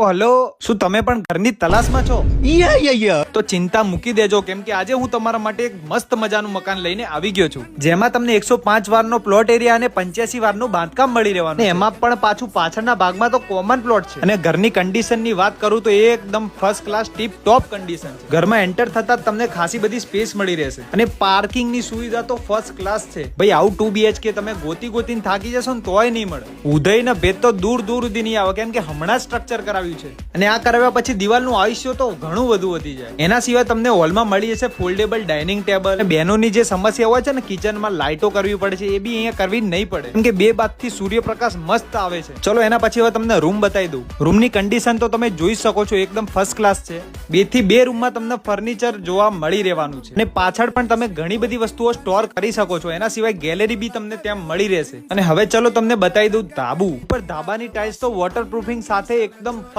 ઓ hello, શું તમે પણ ઘરની તલાશમાં છો? તો ચિંતા મૂકી દેજો, કેમ કે આજે હું તમારા માટે એક મસ્ત મજાનું મકાન લઈને આવી ગયો છું, જેમાં તમને 105 વારનો પ્લોટ એરિયા અને 85 વારનું બાંધકામ મળી રહેવાનું. એમાં પણ પાછું પાછળના ભાગમાં તો કોમન પ્લોટ છે. અને ઘરની કન્ડિશનની વાત કરું તો એકદમ ફર્સ્ટ ક્લાસ ટીપ ટોપ કન્ડિશન છે. ઘરમાં એન્ટર થતા જ તમને ખાસી બધી સ્પેસ મળી રહેશે અને પાર્કિંગની સુવિધા તો ફર્સ્ટ ક્લાસ છે. ભાઈ આવું 2 BHK તમે ગોતીને થાકી જશો ને તોય નહીં મળે. ઉદયના ભેદ તો દૂર સુધી નહીં આવે, કેમ કે હમણાં સ્ટ્રક્ચર કરાવ્યું છે અને આ કરાવ્યા પછી દિવાલનું આયુષ્ય તો ઘણું વધુ વધી જાય. એના સિવાય તમને હોલમાં મળી જશે ફોલ્ડેબલ ડાઇનિંગ ટેબલ. બહેનોની જે સમસ્યા હોય છે ને કિચનમાં લાઇટો કરવી પડે છે, એ બી અહીંયા કરવી નહીં પડે, કેમ કે 2 બાજુથી સૂર્યપ્રકાશ મસ્ત આવે છે. ચલો એના પછી હવે તમને રૂમ બતાવી દઉં. રૂમની કન્ડિશન તો તમે જોઈ શકો છો, એકદમ ફર્સ્ટ ક્લાસ છે. 2 થી 2 રૂમમાં તમને ફર્નિચર જોવા મળી રહેવાનું છે અને પાછળ પણ તમે ઘણી બધી વસ્તુઓ સ્ટોર કરી શકો છો. એના સિવાય ગેલેરી બી તમને ત્યાં મળી રહેશે. અને હવે ચલો તમને બતાવી દઉં ધાબુ. ઉપર ધાબાની ટાઇલ્સ તો વોટરપ્રૂફિંગ સાથે એકદમ